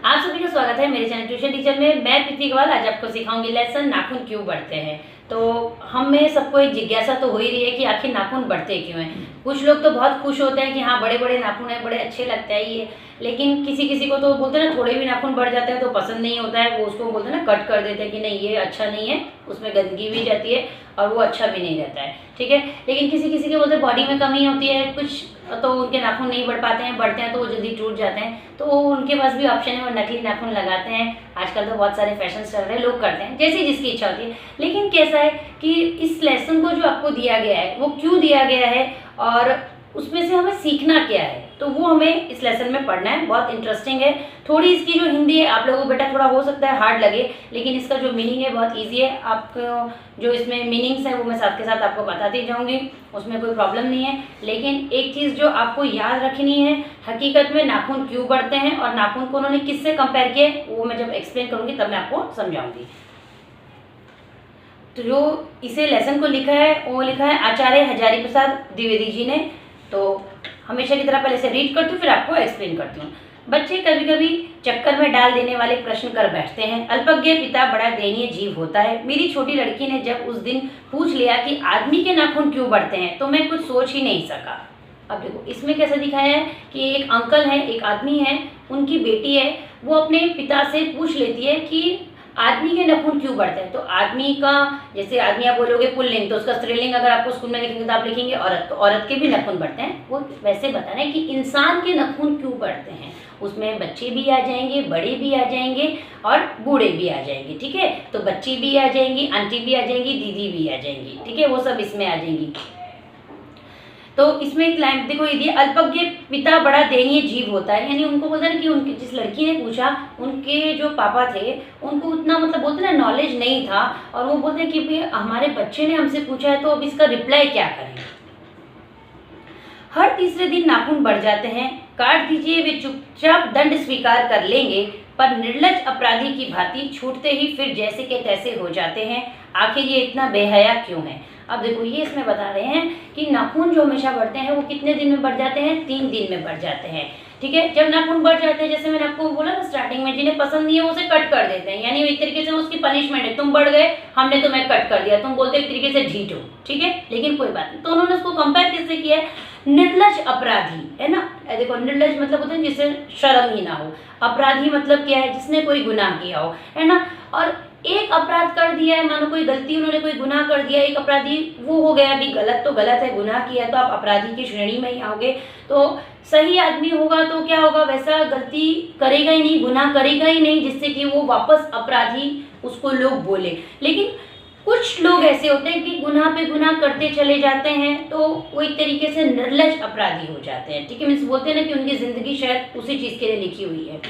आप सभी का स्वागत है मेरे चैनल ट्यूशन टीचर में। मैं प्रीति गवाल आज आपको सिखाऊंगी लेसन नाखून क्यों बढ़ते हैं। तो हमें सबको एक जिज्ञासा तो हो ही रही है कि आखिर नाखून बढ़ते क्यों हैं। कुछ लोग तो बहुत खुश होते हैं कि हाँ बड़े बड़े नाखून हैं, बड़े अच्छे लगता है ये, लेकिन किसी किसी को तो बोलते हैं ना थोड़े भी नाखून बढ़ जाते हैं तो पसंद नहीं होता है, वो उसको बोलते हैं ना कट कर देते हैं कि नहीं ये अच्छा नहीं है, उसमें गंदगी भी जाती है और वो अच्छा भी नहीं रहता है। ठीक है, लेकिन किसी किसी के बोलते हैं बॉडी में कमी होती है कुछ, तो उनके नाखून नहीं बढ़ पाते हैं, बढ़ते हैं तो वो जल्दी टूट जाते हैं, तो उनके पास भी ऑप्शन है, वो नकली नाखून लगाते हैं। आजकल तो बहुत सारे फैशन चल रहे हैं, लोग करते हैं जैसी जिसकी इच्छा होती है। लेकिन कैसा है कि इस लेसन को जो आपको दिया गया है वो क्यों दिया गया है और उसमें से हमें सीखना क्या है, तो वो हमें इस लेसन में पढ़ना है। बहुत इंटरेस्टिंग है। थोड़ी इसकी जो हिंदी है आप लोगों को बेटा थोड़ा हो सकता है हार्ड लगे, लेकिन इसका जो मीनिंग है बहुत इजी है। आपको जो इसमें मीनिंग्स है वो मैं साथ के साथ आपको बताती जाऊंगी, उसमें कोई प्रॉब्लम नहीं है। लेकिन एक चीज़ जो आपको याद रखनी है, हकीकत में नाखून क्यों बढ़ते हैं और नाखून को उन्होंने किससे कंपेयर किए वो मैं जब एक्सप्लेन करूँगी तब मैं आपको समझाऊंगी। तो जो इसे लेसन को लिखा है वो लिखा है आचार्य हजारी प्रसाद द्विवेदी जी ने। तो हमेशा की तरह पहले से रीड करती हूँ फिर आपको एक्सप्लेन करती हूँ। बच्चे कभी कभी चक्कर में डाल देने वाले प्रश्न कर बैठते हैं। अल्पज्ञ पिता बड़ा दयनीय जीव होता है। मेरी छोटी लड़की ने जब उस दिन पूछ लिया कि आदमी के नाखून क्यों बढ़ते हैं तो मैं कुछ सोच ही नहीं सका। अब देखो इसमें कैसा दिखाया है कि एक अंकल है, एक आदमी है, उनकी बेटी है, वो अपने पिता से पूछ लेती है कि आदमी के नाखून क्यों बढ़ते हैं। तो आदमी का जैसे आदमी आप बोलोगे पुल्लिंग, तो उसका स्त्रीलिंग अगर आपको स्कूल में लिखेंगे तो आप लिखेंगे औरत, तो औरत के भी नाखून बढ़ते हैं। वो वैसे बता रहे हैं कि इंसान के नाखून क्यों बढ़ते हैं। उसमें बच्चे भी आ जाएंगे, बड़े भी आ जाएंगे और बूढ़े भी आ जाएंगे। ठीक है, तो बच्ची भी आ जाएंगी, आंटी भी आ जाएंगी, दीदी भी आ जाएंगी। ठीक है, वो सब इसमें आ जाएंगी। तो इसमें एक लाइन देखो ये दिया, अल्पज्ञ पिता बड़ा दयनीय जीव होता है। यानी उनको बोलते हैं कि उनकी जिस लड़की ने पूछा उनके जो पापा थे उनको उतना मतलब बोलते हैं ना नॉलेज नहीं था, और वो बोलते हैं कि भाई हमारे बच्चे ने हमसे पूछा है तो अब इसका रिप्लाई क्या करें। हर तीसरे दिन नाखून बढ़ जाते हैं, काट दीजिए, वे चुपचाप दंड स्वीकार कर लेंगे, पर निर्लज अपराधी की भांति छूटते ही फिर जैसे के तैसे हो जाते हैं। आखिर ये इतना बेहया क्यों है। अब देखो ये इसमें बता रहे हैं कि नाखून जो हमेशा बढ़ते हैं वो कितने दिन में बढ़ जाते हैं, 3 दिन में बढ़ जाते हैं। ठीक है, जब नाखून बढ़ जाते हैं जैसे मैंने आपको बोला ना स्टार्टिंग में, जिन्हें पसंद नहीं है वो उसे कट कर देते हैं। यानी एक तरीके से उसकी पनिशमेंट है, तुम बढ़ गए हमने तुम्हें कट कर दिया, तुम बोलते एक तरीके से ढीठ हो। ठीक है, लेकिन कोई बात नहीं। तो उन्होंने उसको कंपेयर किससे किया है, निर्लज अपराधी है ना। देखो निर्लज मतलब होता है जिसे शर्म ही ना हो, अपराधी मतलब क्या है, जिसने कोई गुनाह किया हो, है ना। और एक अपराध कर दिया है, मानो कोई गलती उन्होंने कोई गुनाह कर दिया, एक अपराधी वो हो गया कि गलत तो गलत है, गुनाह किया तो आप अपराधी की श्रेणी में ही आओगे। तो सही आदमी होगा तो क्या होगा, वैसा गलती करेगा ही नहीं, गुनाह करेगा ही नहीं जिससे कि वो वापस अपराधी उसको लोग बोले। लेकिन कुछ लोग ऐसे होते हैं कि गुनाह पे गुनाह करते चले जाते हैं, तो वो एक तरीके से निर्लज अपराधी हो जाते हैं। ठीक है, मीन्स बोलते हैं ना कि उनकी जिंदगी शायद उसी चीज के लिए लिखी हुई है।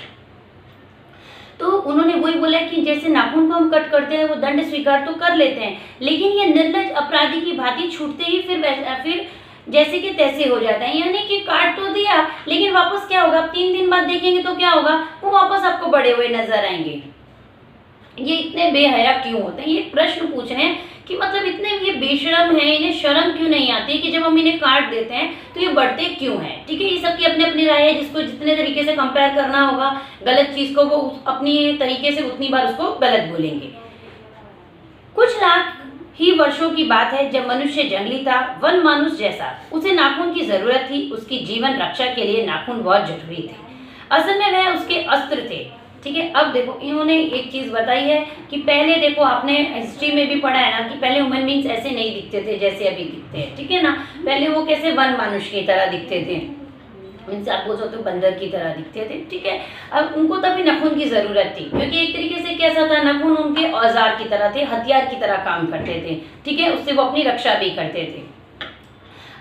तो उन्होंने वही बोला कि जैसे नाखून को हम कट करते हैं वो दंड स्वीकार तो कर लेते हैं, लेकिन ये निर्लज अपराधी की भांति छूटते ही फिर जैसे कि तैसे हो जाता है। यानी कि काट तो दिया लेकिन वापस क्या होगा, 3 दिन बाद देखेंगे तो क्या होगा, वो वापस आपको बड़े हुए नजर आएंगे। ये इतने बेहया क्यों होते हैं, ये प्रश्न पूछ रहे हैं कि मतलब इतने ये बेशरम है, इन्हें शर्म क्यों नहीं आती कि जब हम इन्हें काट देते हैं तो ये बढ़ते क्यों हैं। ठीक है, ये सबकी अपनी अपनी राय है, जिसको जितने तरीके से कंपेयर करना होगा गलत चीज को वो अपनी तरीके से उतनी बार उसको गलत बोलेंगे। कुछ लाख ही वर्षों की बात है जब मनुष्य जंगली था, वन मानुष जैसा, उसे नाखून की जरूरत थी, उसकी जीवन रक्षा के लिए नाखून बहुत जरूरी थे। असल में वह उसके अस्त्र थे। ठीक है, अब देखो इन्होंने एक चीज बताई है कि पहले देखो आपने हिस्ट्री में भी पढ़ा है ना कि पहले ह्यूमन बींग्स ऐसे नहीं दिखते थे जैसे अभी दिखते हैं। ठीक है ना, पहले वो कैसे वन मानुष की तरह दिखते थे, मीन्स आप बोल सकते हो बंदर की तरह दिखते थे। ठीक है, अब उनको तभी नाखून की जरूरत थी क्योंकि एक तरीके से कैसा था, नाखून उनके औजार की तरह थे, हथियार की तरह काम करते थे। ठीक है, उससे वो अपनी रक्षा भी करते थे।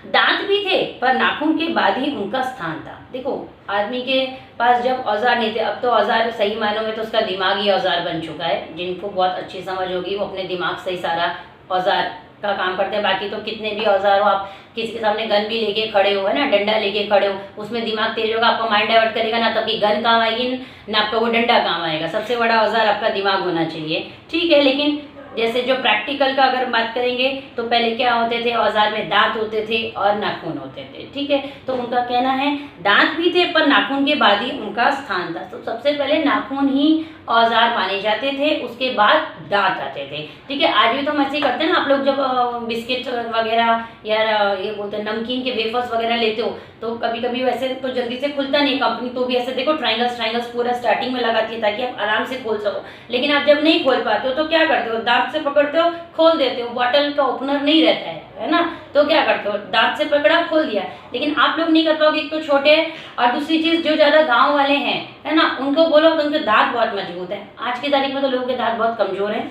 दांत भी थे पर नाखून के बाद ही उनका स्थान था। देखो आदमी के पास जब औजार नहीं थे, अब तो औजार सही मायनों में तो उसका दिमाग ही औजार बन चुका है। जिनको बहुत अच्छी समझ होगी वो अपने दिमाग से ही सारा औजार का काम करते हैं। बाकी तो कितने भी औजार हो, आप किसी के सामने गन भी लेके खड़े हो, है ना, डंडा लेके खड़े हो, उसमें दिमाग तेज होगा, आपका माइंड डाइवर्ट करेगा ना, तब की गन काम आएगी ना आपका वो डंडा काम आएगा। सबसे बड़ा औजार आपका दिमाग होना चाहिए। ठीक है, लेकिन जैसे जो प्रैक्टिकल का अगर बात करेंगे तो पहले क्या होते थे, औजार में दांत होते थे और नाखून होते थे, ठीक है। तो उनका कहना है दांत भी थे पर नाखून के बाद ही उनका स्थान था। तो सबसे पहले नाखून ही औजार माने जाते थे, उसके बाद दांत आते थे, ठीक है। आज भी तो हम ऐसे ही करते हैं ना, आप लोग जब बिस्किट वगैरह या ये बोलते हैं नमकीन के वेफर्स वगैरह लेते हो तो कभी कभी वैसे तो जल्दी से खुलता नहीं कंपनी, तो भी ऐसे देखो ट्रायंगल्स पूरा स्टार्टिंग में लगाती है ताकि आप आराम से खोल सको। लेकिन आप जब नहीं खोल पाते हो तो क्या करते हो, दांत से पकड़ते हो, खोल देते हो। बॉटल का ओपनर नहीं रहता है ना, तो क्या करते हो, दांत से पकड़ा, खोल दिया। लेकिन आप लोग नहीं कर पाओगे, एक तो छोटे हैं और दूसरी चीज जो ज्यादा गाँव वाले हैं, है ना, उनको बोलो तो उनके दांत बहुत मजबूत है। आज की तारीख में तो लोगों के दांत बहुत कमजोर हैं।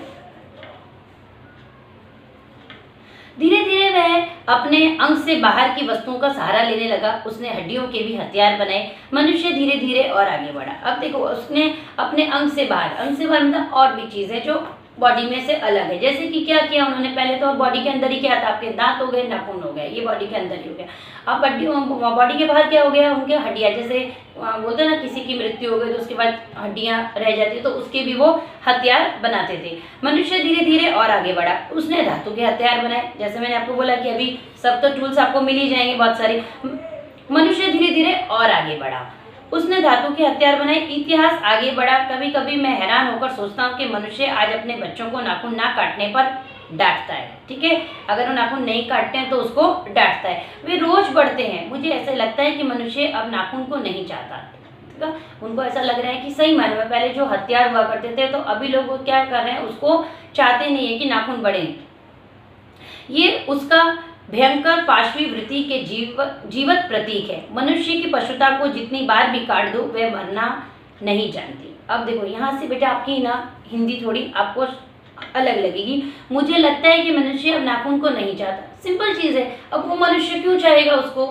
धीरे धीरे वह अपने अंग से बाहर की वस्तुओं का सहारा लेने लगा। उसने हड्डियों के भी हथियार बनाए। मनुष्य धीरे धीरे और आगे बढ़ा। अब देखो, उसने अपने अंग से बाहर मतलब और भी चीज है जो बॉडी में से अलग है। जैसे कि क्या किया उन्होंने, पहले तो बॉडी के अंदर ही क्या था, आपके दांत हो गए, नाखून हो गए, ये बॉडी के अंदर ही हो गया। अब बॉडी के बाहर क्या हो गया, उनके हड्डियां, जैसे बोलते हैं ना किसी की मृत्यु हो गई तो उसके बाद हड्डियां रह जाती है, तो उसके भी वो हथियार बनाते थे। मनुष्य धीरे धीरे और आगे बढ़ा। उसने धातु के हथियार बनाए। जैसे मैंने आपको बोला कि अभी सब तो टूल्स आपको मिल ही जाएंगे बहुत सारे। मनुष्य धीरे धीरे और आगे बढ़ा। उसने धातु के हथियार बनाए। इतिहास आगे बढ़ा। कभी कभी मैं हैरान होकर सोचता हूँ कि मनुष्य आज अपने बच्चों को नाखून ना काटने पर डांटता है, ठीक है। अगर वो नाखून नहीं काटते हैं तो उसको डांटता है। वे रोज बढ़ते हैं। मुझे ऐसा लगता है कि मनुष्य अब नाखून को नहीं चाहता, ठीक है। उनको ऐसा लग रहा है कि सही मायने में पहले जो हथियार हुआ करते थे, तो अभी लोग क्या कर रहे हैं, उसको चाहते नहीं है कि नाखून बढ़े। ये उसका भयंकर पाशवी वृत्ति के जीवत प्रतीक है। मनुष्य की पशुता को जितनी बार भी काट दो वह मरना नहीं जानती। अब देखो यहाँ से बेटा आपकी ना हिंदी थोड़ी आपको अलग लगेगी। मुझे लगता है कि मनुष्य अब नाखून को नहीं चाहता। सिंपल चीज है। अब वो मनुष्य क्यों चाहेगा उसको,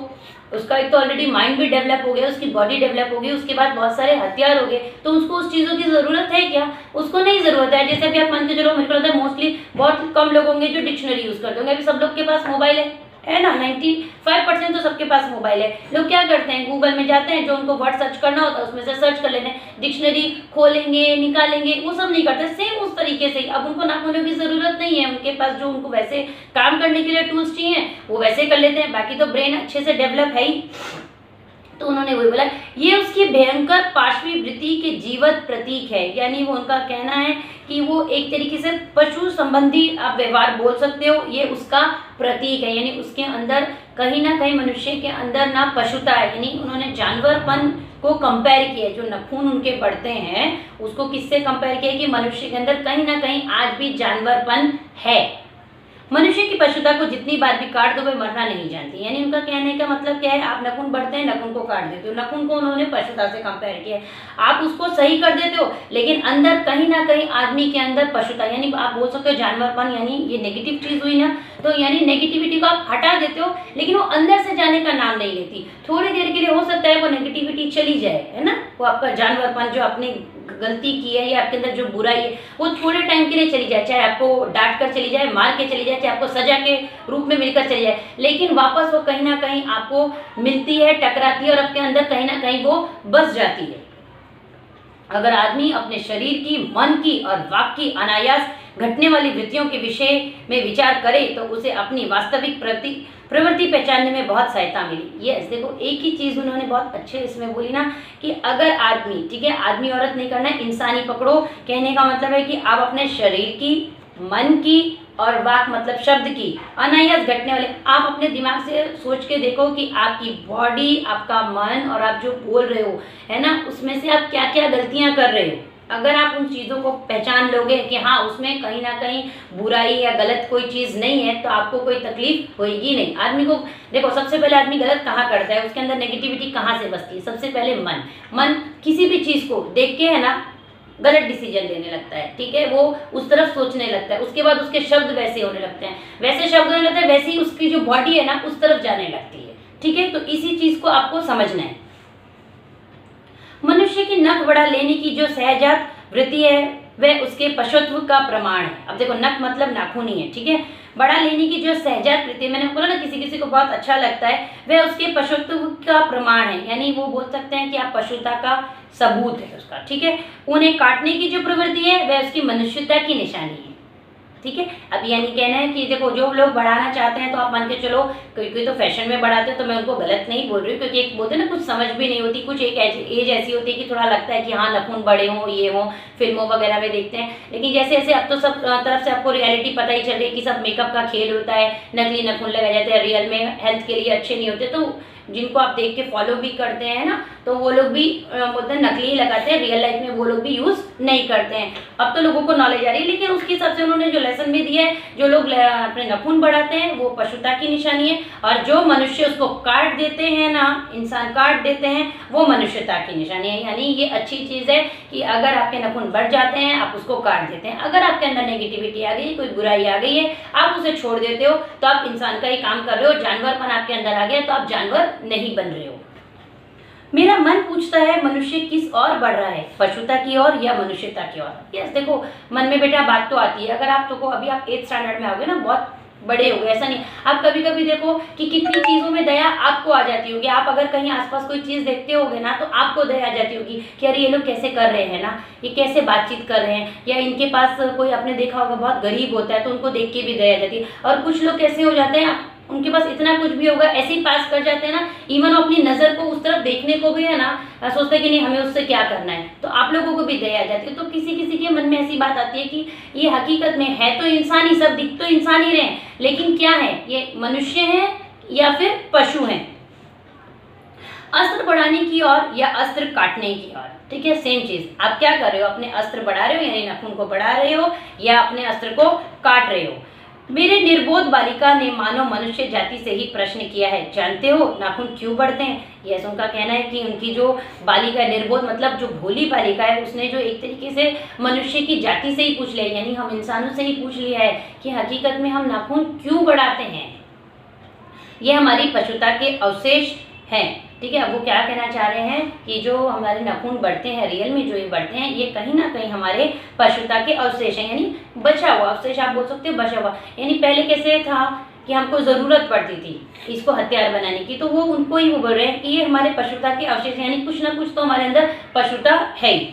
उसका एक तो ऑलरेडी माइंड भी डेवलप हो गया, उसकी बॉडी डेवलप हो गई, उसके बाद बहुत सारे हथियार हो गए, तो उसको उस चीज़ों की ज़रूरत है क्या, उसको नहीं ज़रूरत है। जैसे अभी आप मान के चलो, मेरे को लगता है मोस्टली बहुत कम लोग होंगे जो डिक्शनरी यूज़ करते होंगे। अभी सब लोग के पास मोबाइल है ना, 95% तो सबके पास मोबाइल है। लोग क्या करते हैं, गूगल में जाते हैं, जो उनको वर्ड सर्च करना होता है उसमें से सर्च कर लेते हैं, डिक्शनरी खोलेंगे, निकालेंगे, वो सब नहीं करते। सेम उस तरीके से अब उनको नाखूनों की ज़रूरत नहीं है। उनके पास जो उनको वैसे काम करने के लिए टूल्स चाहिए वो वैसे कर लेते हैं। बाकी तो ब्रेन अच्छे से डेवलप है ही। तो उन्होंने वही बोला, ये उसकी भयंकर पाशवी वृत्ति के जीवत प्रतीक है। यानी वो उनका कहना है कि वो एक तरीके से पशु संबंधी आप व्यवहार बोल सकते हो, ये उसका प्रतीक है। यानी उसके अंदर कहीं ना कहीं मनुष्य के अंदर ना पशुता है। यानी उन्होंने जानवरपन को कंपेयर किया, जो नाखून उनके बढ़ते हैं उसको किससे कंपेयर किया कि मनुष्य के अंदर कहीं ना कहीं आज भी जानवरपन है। मनुष्य की पशुता को जितनी बार भी काट दो वह मरना नहीं जानती। यानी उनका कहने का मतलब क्या है, आप नाखून बढ़ते हैं, नाखून को काट देते हो। नाखून को उन्होंने पशुता से कंपेयर किया। आप उसको सही कर देते हो, लेकिन अंदर कहीं ना कहीं आदमी के अंदर पशुता, यानी आप बोल सकते हो जानवरपन, यानी ये नेगेटिव चीज हुई ना, तो यानी नेगेटिविटी को आप हटा देते हो, लेकिन वो अंदर से जाने का नाम नहीं लेती। थोड़ी देर के लिए हो सकता है वो नेगेटिविटी चली जाए, है ना, वो आपका जानवरपन जो आपने गलती की है या आपके अंदर जो बुराई है वो थोड़े टाइम के लिए चली जाए, चाहे आपको डांट कर चली जाए, मार के चली जाए, चाहे आपको सजा के रूप में मिलकर चली जाए, लेकिन वापस वो कहीं ना कहीं आपको मिलती है, टकराती है और आपके अंदर कहीं ना कहीं वो बस जाती है। अगर आदमी अपने शरीर की, मन की और वाक की अनायास घटने वाली वृत्तियों के विषय में विचार करे तो उसे अपनी वास्तविक प्रवृत्ति पहचानने में बहुत सहायता मिली। ये देखो एक ही चीज उन्होंने बहुत अच्छे इसमें बोली ना कि अगर आदमी, ठीक है, आदमी औरत नहीं करना है, इंसानी पकड़ो। कहने का मतलब है कि आप अपने शरीर की, मन की और वाक मतलब शब्द की अनायास घटने वाले, आप अपने दिमाग से सोच के देखो कि आपकी बॉडी, आपका मन और आप जो बोल रहे हो, है ना, उसमें से आप क्या क्या गलतियां कर रहे हो। अगर आप उन चीज़ों को पहचान लोगे कि हाँ उसमें कहीं ना कहीं बुराई या गलत कोई चीज़ नहीं है, तो आपको कोई तकलीफ होगी नहीं। आदमी को देखो, सबसे पहले आदमी गलत कहाँ करता है, उसके अंदर नेगेटिविटी कहाँ से बसती है, सबसे पहले मन किसी भी चीज़ को देख के, है ना, गलत डिसीजन लेने लगता है, ठीक है, वो उस तरफ सोचने लगता है। उसके बाद उसके शब्द वैसे होने लगते हैं, वैसे शब्द होने लगते हैं, वैसे ही उसकी जो बॉडी है ना उस तरफ जाने लगती है, ठीक है। तो इसी चीज़ को आपको समझना है। मनुष्य की नख बढ़ा लेने की जो सहजात वृत्ति है वह उसके पशुत्व का प्रमाण है। अब देखो, नख मतलब नाखून ही है, ठीक है। बढ़ा लेने की जो सहजात वृत्ति, मैंने बोला ना किसी किसी को बहुत अच्छा लगता है, वह उसके पशुत्व का प्रमाण है। यानी वो बोल सकते हैं कि आप पशुता का सबूत है उसका, ठीक है। उन्हें काटने की जो प्रवृत्ति है वह उसकी मनुष्यता की निशानी है। ठीक है। अब यानी कहना है कि देखो जो लोग बढ़ाना चाहते हैं तो आप मान के चलो, कोई तो फैशन में बढ़ाते हैं, तो मैं उनको गलत नहीं बोल रही हूँ, क्योंकि एक बोलते हैं ना कुछ समझ भी नहीं होती, कुछ एक एज ऐसी होती है कि थोड़ा लगता है कि हाँ नाखून बड़े हों, ये हों, फिल्मों वगैरह में देखते हैं। लेकिन जैसे जैसे अब तो सब तरफ से आपको रियलिटी पता ही चल रही है कि सब मेकअप का खेल होता है, नकली नाखून लगाए जाते हैं, रियल में हेल्थ के लिए अच्छे नहीं होते। तो जिनको आप देख के फॉलो भी करते हैं ना, तो वो लोग भी बोलते हैं नकली ही लगाते हैं, रियल लाइफ में वो लोग भी यूज नहीं करते हैं। अब तो लोगों को नॉलेज आ रही है, लेकिन उसके हिसाब से उन्होंने जो लेसन भी दिया है, जो लोग अपने नाखून बढ़ाते हैं वो पशुता की निशानी है, और जो मनुष्य उसको काट देते हैं ना, इंसान काट देते हैं, वो मनुष्यता की निशानी है। यानी ये अच्छी चीज है कि अगर आपके नाखून बढ़ जाते हैं आप उसको काट देते हैं। अगर आपके अंदर नेगेटिविटी आ गई, कोई बुराई आ गई है, आप उसे छोड़ देते हो, तो आप इंसान का ही काम कर रहे हो। जानवरपन आपके अंदर आ गया तो आप जानवर नहीं बन रहे हो। मेरा मन पूछता है मनुष्य किस ओर बढ़ रहा है, पशुता की ओर या मनुष्यता की ओर। यस, देखो मन में बेटा बात तो आती है। अगर आप तो अभी आप 8th स्टैंडर्ड में आओगे ना, बहुत बड़े हो गए, ऐसा नहीं। आप कभी कभी देखो कि कितनी चीजों में दया आपको आ जाती होगी। आप अगर कहीं आसपास कोई चीज देखते होगे ना, तो आपको दया आ जाती होगी कि अरे ये लोग कैसे कर रहे हैं ना, ये कैसे बातचीत कर रहे हैं, या इनके पास कोई, आपने देखा होगा बहुत गरीब होता है तो उनको देख के भी दया आ जाती है। और कुछ लोग कैसे हो जाते हैं, उनके पास इतना कुछ भी होगा ऐसे ही पास कर जाते हैं ना, इवन अपनी नजर को उस तरफ देखने को भी है ना सोचते हैं कि नहीं हमें उससे क्या करना है, तो आप लोगों को भी दया आ जाती है। तो किसी किसी के मन में ऐसी बात आती है कि ये हकीकत में है तो इंसान ही, सब दिख तो इंसान ही रहे हैं, लेकिन क्या है, ये मनुष्य है या फिर पशु हैं। अस्त्र बढ़ाने की ओर या अस्त्र काटने की ओर, ठीक है, सेम चीज। आप क्या कर रहे हो, अपने अस्त्र बढ़ा रहे हो यानी नाखून को बढ़ा रहे हो, या अपने अस्त्र को काट रहे हो। मेरे निर्बोध बालिका ने मानव मनुष्य जाति से ही प्रश्न किया है, जानते हो नाखून क्यों बढ़ते हैं। यह उनका कहना है कि उनकी जो बालिका, निर्बोध मतलब जो भोली बालिका है, उसने जो एक तरीके से मनुष्य की जाति से ही पूछ लिया, यानी हम इंसानों से ही पूछ लिया है कि हकीकत में हम नाखून क्यों बढ़ाते हैं। यह हमारी पशुता के अवशेष हैं, ठीक है। अब वो क्या कहना चाह रहे हैं कि जो हमारे नाखून बढ़ते हैं, रियल में जो ये बढ़ते हैं, ये कहीं ना कहीं हमारे पशुता के अवशेष हैं, यानी बचा हुआ अवशेष आप बोल सकते हो, बचा हुआ। यानी पहले कैसे था कि हमको जरूरत पड़ती थी इसको हथियार बनाने की, तो वो उनको ही वो बोल रहे हैं कि ये हमारे पशुता के अवशेष, यानी कुछ ना कुछ तो हमारे अंदर पशुता है ही।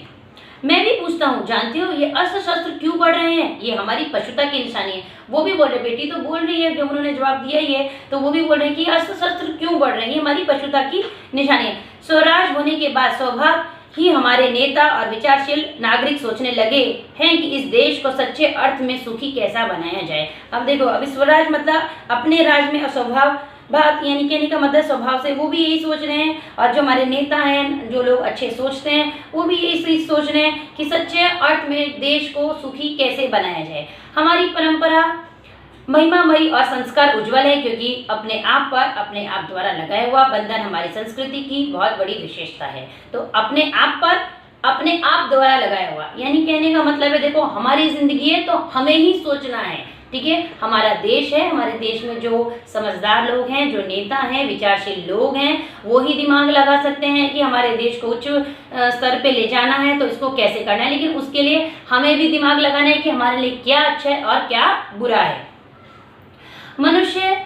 मैं भी पूछता हूँ, जानती हो ये अस्त्र शस्त्र क्यों बढ़ रहे हैं, ये हमारी पशुता की निशानी है। वो भी बोल रहे, बेटी तो बोल रही है, जब उन्होंने जवाब दिया ही है तो वो भी बोल रहे हैं कि अस्त्र शस्त्र क्यों बढ़ रहे हैं, ये हमारी पशुता की निशानी है। स्वराज होने के बाद स्वभाव ही हमारे नेता और विचारशील नागरिक सोचने लगे हैं कि इस देश को सच्चे अर्थ में सुखी कैसा बनाया जाए। अब देखो, अब स्वराज मतलब अपने राज में स्वभाव बात, यानी कहने का मतलब स्वभाव से वो भी यही सोच रहे हैं, और जो हमारे नेता हैं, जो लोग अच्छे सोचते हैं, वो भी यही सोच रहे हैं कि सच्चे अर्थ में देश को सुखी कैसे बनाया जाए। हमारी परंपरा महिमामयी और संस्कार उज्जवल है, क्योंकि अपने आप पर अपने आप द्वारा लगाया हुआ बंधन हमारी संस्कृति की बहुत बड़ी विशेषता है। तो अपने आप पर अपने आप द्वारा लगाया हुआ, यानी कहने का मतलब है देखो हमारी जिंदगी है तो हमें ही सोचना है, ठीक है। हमारा देश है, हमारे देश में जो समझदार लोग हैं, जो नेता हैं, विचारशील लोग हैं, वो ही दिमाग लगा सकते हैं कि हमारे देश को उच्च स्तर पे ले जाना है तो इसको कैसे करना है। लेकिन उसके लिए हमें भी दिमाग लगाना है कि हमारे लिए क्या अच्छा है और क्या बुरा है। मनुष्य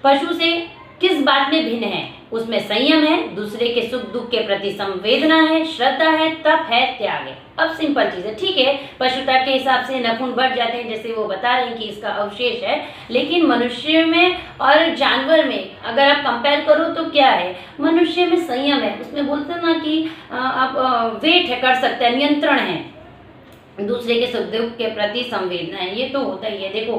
पशु से किस बात में भिन्न है, उसमें संयम है, दूसरे के सुख दुख के प्रति संवेदना है, श्रद्धा है, तप है, त्याग है। अब सिंपल चीज है, ठीक है, पशुता के हिसाब से नाखून बढ़ जाते हैं, जैसे वो बता रहे हैं कि इसका अवशेष है, लेकिन मनुष्य में और जानवर में अगर आप कंपेयर करो तो क्या है, मनुष्य में संयम है, उसमें बोलते हैं ना कि आप वेट है, कर सकते हैं, नियंत्रण है, दूसरे के सुख दुख के प्रति संवेदना है, ये तो होता ही है। देखो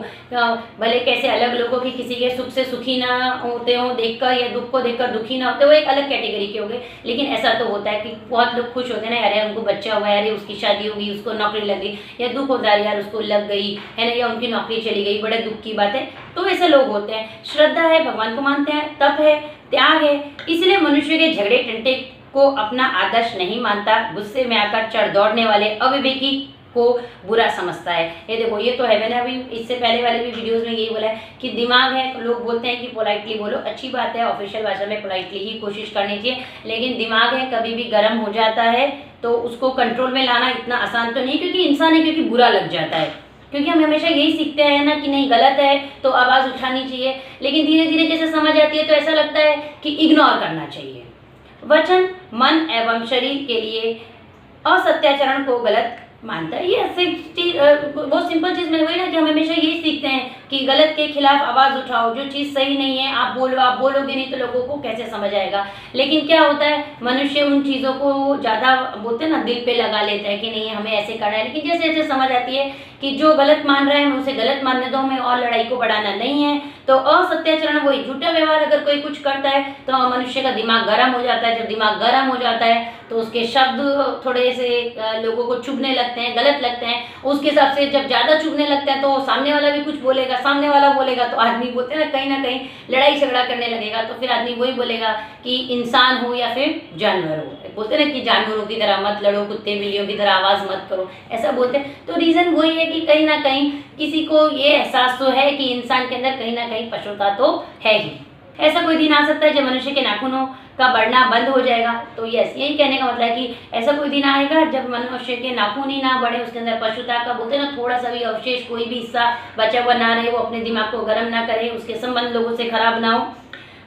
भले कैसे अलग लोगों की किसी के सुख से सुखी ना होते हो देखकर, या दुख को देखकर दुखी ना होते, वो एक अलग कैटेगरी के हो गए। लेकिन ऐसा तो होता है कि बहुत लोग खुश होते हैं ना, अरे उनको बच्चा हुआ है, अरे उसकी शादी होगी, उसको नौकरी लग गई, या दुख होता है यार उसको लग गई है ना, या उनकी नौकरी चली गई, बड़े दुख की बात है। तो ऐसे लोग होते हैं। श्रद्धा है, भगवान को मानते हैं, तप है, त्याग है, इसलिए मनुष्य के झगड़े टंटे को अपना आदर्श नहीं मानता, गुस्से में आकर चढ़ दौड़ने वाले अविवेकी को बुरा समझता है। ये देखो, ये तो है, मैंने अभी इससे पहले वाले भी वीडियोस में यही बोला है कि दिमाग है, तो लोग बोलते हैं कि पोलाइटली बोलो, अच्छी बात है, ऑफिशियल भाषा में पोलाइटली ही कोशिश करनी चाहिए, लेकिन दिमाग है कभी भी गर्म हो जाता है तो उसको कंट्रोल में लाना इतना आसान तो नहीं, क्योंकि इंसान है, क्योंकि बुरा लग जाता है। क्योंकि हम हमेशा यही सीखते हैं ना कि नहीं गलत है तो आवाज़ उठानी चाहिए, लेकिन धीरे धीरे जैसे समझ आती है तो ऐसा लगता है कि इग्नोर करना चाहिए। वचन, मन एवं शरीर के लिए असत्याचरण को गलत मानता है। ये ऐसे चीज बहुत सिंपल चीज मैंने वही ना कि हम हमेशा यही सीखते हैं कि गलत के खिलाफ आवाज उठाओ, जो चीज सही नहीं है आप बोलो, आप बोलोगे नहीं तो लोगों को कैसे समझ आएगा। लेकिन क्या होता है, मनुष्य उन चीजों को ज्यादा बोलते हैं ना दिल पे लगा लेता है कि नहीं हमें ऐसे करना है। लेकिन जैसे जैसे समझ आती है कि जो गलत मान रहा है हमें उसे गलत मानने दो, हमें और लड़ाई को बढ़ाना नहीं है। तो असत्याचरण वही झूठा व्यवहार अगर कोई कुछ करता है तो मनुष्य का दिमाग गर्म हो जाता है। जब दिमाग गर्म हो जाता है तो उसके शब्द थोड़े से लोगों को चुभने लगते हैं, गलत लगते हैं। उसके हिसाब से जब ज्यादा चुभने लगते हैं तो सामने वाला भी कुछ बोलेगा, सामने वाला बोलेगा तो आदमी बोलते हैं ना कहीं लड़ाई झगड़ा करने लगेगा। तो फिर आदमी वही बोलेगा कि इंसान हो या फिर जानवर हो, बोलते हैं ना कि जानवरों की तरह मत लड़ो, कुत्ते बिल्लियों की तरह आवाज मत करो, ऐसा बोलते हैं। तो रीजन वही है कि कहीं ना कहीं किसी को ये एहसास तो है कि इंसान के अंदर कहीं ना कहीं पशुता तो है ही। ऐसा कोई दिन आ सकता है जब मनुष्य के नाखूनों का बढ़ना बंद हो जाएगा। तो यस, यही कहने का मतलब है कि ऐसा कोई दिन आएगा जब मनुष्य के नाखून ही ना बढ़े, उसके अंदर पशुता का बोलते हैं ना थोड़ा सा भी अवशेष, कोई भी हिस्सा बचा हुआ ना रहे, वो अपने दिमाग को गर्म ना करे, उसके संबंध लोगों से खराब ना हो।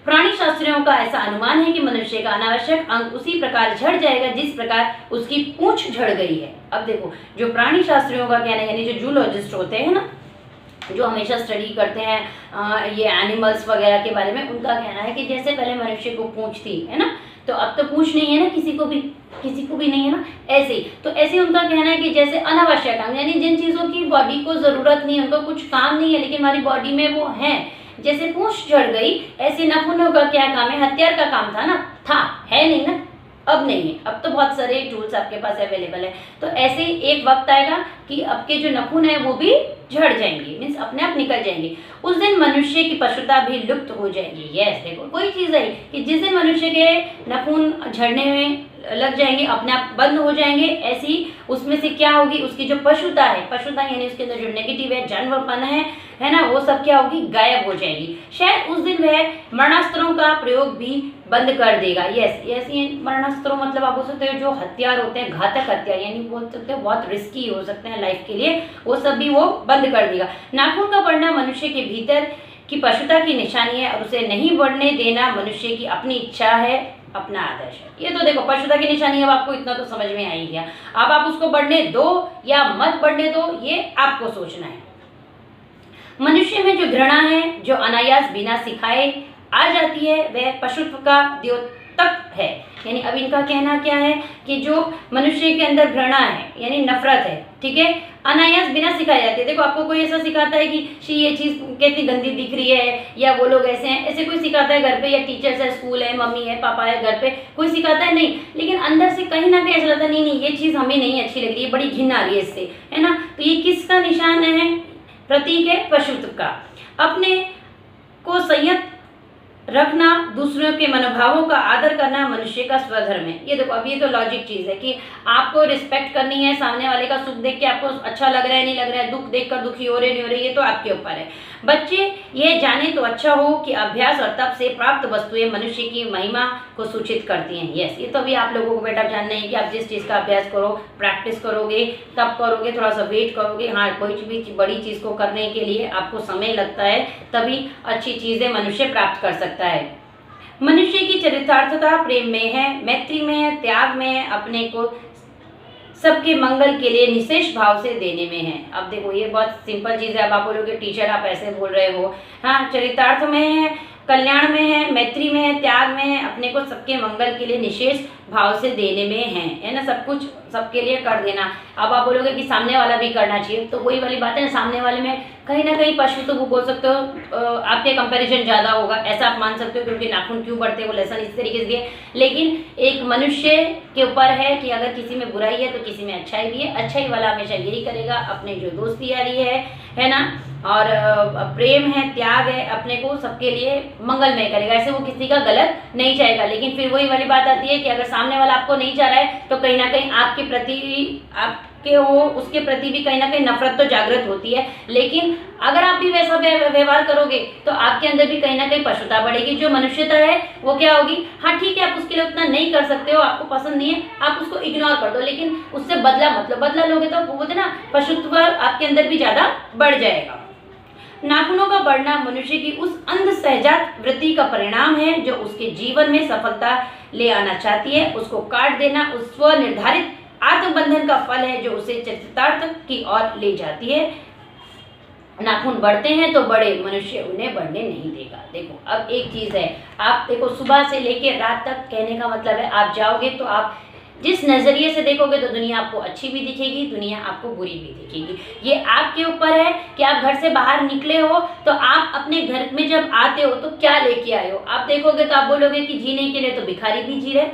प्राणी शास्त्रियों का ऐसा अनुमान है कि मनुष्य का अनावश्यक अंग उसी प्रकार झड़ जाएगा जिस प्रकार उसकी पूंछ झड़ गई है। अब देखो, जो प्राणी शास्त्रियों का कहना है, यानी जो जूलॉजिस्ट होते हैं ना, जो हमेशा स्टडी करते हैं ये एनिमल्स वगैरह के बारे में, उनका कहना है कि जैसे पहले मनुष्य को पूंछ थी, है ना, तो अब तो पूंछ नहीं है ना किसी को भी नहीं है ना, ऐसे ही। तो ऐसे उनका कहना है कि जैसे अनावश्यक अंग, यानी जिन चीजों की बॉडी को जरूरत नहीं है, उनको कुछ काम नहीं है लेकिन हमारी बॉडी में वो है, जैसे पूंछ झड़ गई ऐसे नाखूनों का क्या काम है, हथियार का काम था ना, है नहीं ना, अब नहीं है। अब तो बहुत सारे टूल्स आपके पास अवेलेबल है। तो ऐसे ही एक वक्त आएगा कि आपके जो नाखून है वो भी झड़ जाएंगे, मीन्स अपने आप निकल जाएंगे। उस दिन मनुष्य की पशुता भी लुप्त हो जाएगी। यस, देखो कोई चीज है कि जिस दिन मनुष्य के नाखून झड़ने में लग जाएंगे, अपने आप बंद हो जाएंगे, ऐसी उसमें से क्या होगी, उसकी जो पशुता है, पशुता यानी उसके अंदर जो नेगेटिव है, जानवरपन है ना, वो सब क्या होगी, गायब हो जाएगी। शायद उस दिन वह मरणास्त्रों का प्रयोग भी बंद कर देगा। यस, ये मरणास्त्रों मतलब आप बोल सकते हो जो हथियार होते हैं, घातक हथियार, यानी बोल सकते हो बहुत रिस्की हो सकते हैं लाइफ के लिए, वो सब भी वो बंद कर देगा। नाखून का बढ़ना मनुष्य के भीतर की पशुता की निशानी है और उसे नहीं बढ़ने देना मनुष्य की अपनी इच्छा है, अपना आदर्श है। ये तो देखो पशुता की निशानी है, अब आपको इतना तो समझ में आ ही गया। अब आप उसको बढ़ने दो या मत बढ़ने दो, ये आपको सोचना है। मनुष्य में जो घृणा है, जो अनायास बिना सिखाए आ जाती है, वह पशुत्व का द्योतक है। यानी अब इनका कहना क्या है कि जो मनुष्य के अंदर घृणा है यानी नफरत है, ठीक है, अनायास बिना सिखाई जाती है। देखो आपको कोई ऐसा सिखाता है कि ये चीज कितनी गंदी दिख रही है, या वो लोग ऐसे हैं, ऐसे कोई सिखाता है घर पे, या टीचर्स है, स्कूल है, मम्मी है, पापा है, घर पे कोई सिखाता है नहीं, लेकिन अंदर से कहीं ना कहीं ऐसा लगता है नहीं ये चीज हमें नहीं अच्छी लग रही है, बड़ी घिन आ रही है इससे, है ना। तो ये किसका निशान है, प्रतीक है पशुत्व का। अपने को संयत रखना, दूसरों के मनोभावों का आदर करना मनुष्य का स्वधर्म है। ये देखो अब ये तो लॉजिक चीज है कि आपको रिस्पेक्ट करनी है, सामने वाले का सुख देख के आपको अच्छा लग रहा है नहीं लग रहा है, दुख देखकर दुखी हो रहे नहीं हो रहे, ये तो आपके ऊपर है। बच्चे ये जाने तो अच्छा हो कि अभ्यास और तप से प्राप्त वस्तुएं मनुष्य की महिमा को सूचित करती हैं। यस, ये तो अभी आप लोगों को बेटा जानना है कि आप जिस चीज का अभ्यास करो, प्रैक्टिस करोगे, तप करोगे, थोड़ा सा वेट करोगे, हाँ कोई भी बड़ी चीज को करने के लिए आपको समय लगता है, तभी अच्छी चीजें मनुष्य प्राप्त कर सकता है। मनुष्य की चरितार्थता प्रेम में है, मैत्री में है, त्याग में है, अपने को सबके मंगल के लिए निशेष भाव से देने में है। अब देखो ये बहुत सिंपल चीज है। अब आप बोलोगे टीचर आप ऐसे बोल रहे हो, हाँ चरितार्थ में है, कल्याण में है, मैत्री में है, त्याग में है, अपने को सबके मंगल के लिए निशेष भाव से देने में है ना, सब कुछ सबके लिए कर देना। अब आप बोलोगे कि सामने वाला भी करना चाहिए, तो वही वाली बात है ना, सामने वाले में कहीं ना कहीं पशु तो वो बोल सकते हो आपके कंपैरिजन ज्यादा होगा, ऐसा आप मान सकते हो, क्योंकि नाखून क्यों बढ़ते हैं वो लेसन इस तरीके से दिए। लेकिन एक मनुष्य के ऊपर है कि अगर किसी में बुराई है तो किसी में अच्छाई भी है, अच्छाई वाला हमेशा यही करेगा, अपने जो दोस्ती यारी है ना, और प्रेम है, त्याग है, अपने को सबके लिए मंगलमय करेगा, ऐसे वो किसी का गलत नहीं चाहेगा। लेकिन फिर वही वाली बात आती है कि अगर सामने वाला आपको नहीं चाह रहा है तो कहीं ना कहीं आपके प्रति उसके प्रति भी कहीं ना कहीं नफरत तो जागृत होती है। लेकिन अगर आप भी वैसा व्यवहार करोगे तो आपके अंदर भी कहीं ना कहीं पशुता बढ़ेगी, जो मनुष्यता है वो क्या होगी, हाँ ठीक है आप उसके लिए उतना नहीं कर सकते हो, आपको पसंद नहीं है, आप उसको इग्नोर कर दो, लेकिन उससे बदला मतलब बदला लोगे तो वो बोलते ना पशुत्व आपके अंदर भी ज्यादा बढ़ जाएगा। नाखूनों का बढ़ना मनुष्य की उस अंध सहजात वृत्ति का परिणाम है जो उसके जीवन में सफलता ले आना चाहती है। उसको काट देना उस स्व निर्धारित आत्मबंधन का फल है जो उसे चरितार्थ की ओर ले जाती है। नाखून बढ़ते हैं तो बड़े, मनुष्य उन्हें बढ़ने नहीं देगा। देखो अब एक चीज है, आप देखो सुबह से लेके रात तक, कहने का मतलब है आप जाओगे तो आप जिस नजरिए से देखोगे तो दुनिया आपको अच्छी भी दिखेगी, दुनिया आपको बुरी भी दिखेगी। ये आपके ऊपर है कि आप घर से बाहर निकले हो तो आप अपने घर में जब आते हो तो क्या लेके आए हो। आप देखोगे तो आप बोलोगे कि जीने के लिए तो भिखारी भी जी रहे,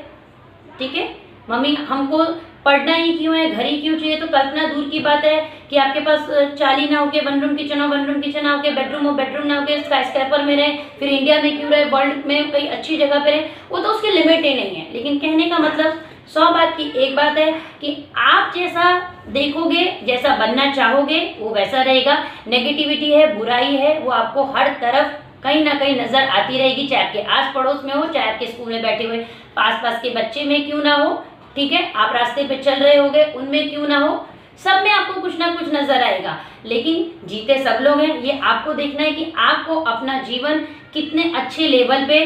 ठीक है, मम्मी हमको पढ़ना ही क्यों है, घर ही क्यों चाहिए। तो कल्पना दूर की बात है कि आपके पास चाली ना हो के वन रूम किचन हो, वन रूम किचन ना हो के बेडरूम हो, बेडरूम ना हो के स्काई स्क्रैपर में रहे, फिर इंडिया में क्यों रहे, वर्ल्ड में कई अच्छी जगह पे रहे, वो तो उसकी लिमिट ही नहीं है। लेकिन कहने का मतलब 100 बात की एक बात है कि आप जैसा देखोगे, जैसा बनना चाहोगे वो वैसा रहेगा। नेगेटिविटी है, बुराई है, वो आपको हर तरफ कहीं ना कहीं नजर आती रहेगी, चाहे आपके आस पड़ोस में हो, चाहे आपके स्कूल में बैठे हुए आस पास के बच्चे में क्यों ना हो, ठीक है, आप रास्ते पे चल रहे होगे उनमें क्यों ना हो, सब में आपको कुछ ना कुछ नजर आएगा। लेकिन जीते सब लोग हैं। ये आपको देखना है कि आपको अपना जीवन कितने अच्छे लेवल पे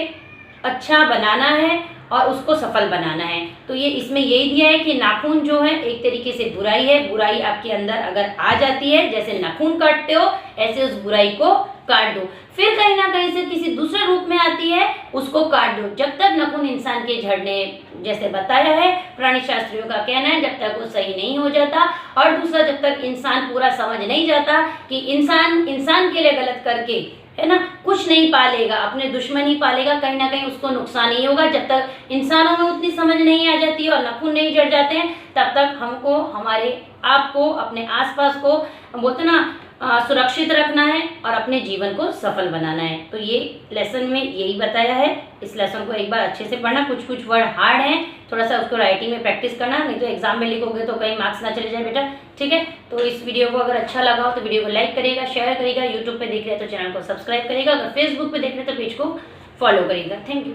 अच्छा बनाना है और उसको सफल बनाना है। तो ये इसमें यही दिया है कि नाखून जो है एक तरीके से बुराई है, बुराई आपके अंदर अगर आ जाती है, जैसे नाखून काटते हो ऐसे उस बुराई को काट दो, फिर कहीं ना कहीं से किसी दूसरे रूप में आती है उसको काट दो। जब तक नाखून इंसान के झड़ने, जैसे बताया है प्राणी शास्त्रियों का कहना है, जब तक वो सही नहीं हो जाता, और दूसरा जब तक इंसान पूरा समझ नहीं जाता कि इंसान इंसान के लिए गलत करके, है ना, कुछ नहीं पालेगा, अपने दुश्मन ही पालेगा, कहीं ना कहीं उसको नुकसान ही होगा। जब तक इंसानों में उतनी समझ नहीं आ जाती है और नाखून नहीं जड़ जाते हैं, तब तक हमको हमारे आप को, अपने आसपास को बोलते ना सुरक्षित रखना है और अपने जीवन को सफल बनाना है। तो ये लेसन में यही बताया है। इस लेसन को एक बार अच्छे से पढ़ना, कुछ कुछ वर्ड हार्ड हैं, थोड़ा सा उसको राइटिंग में प्रैक्टिस करना, नहीं तो एग्जाम में लिखोगे तो कहीं मार्क्स ना चले जाए बेटा, ठीक है। तो इस वीडियो को अगर अच्छा लगा हो तो वीडियो को लाइक करेगा, शेयर करेगा, यूट्यूब पे देख रहे हैं तो चैनल को सब्सक्राइब करेगा, अगर फेसबुक पे देख रहे हैं तो पेज को फॉलो करेगा। Thank you.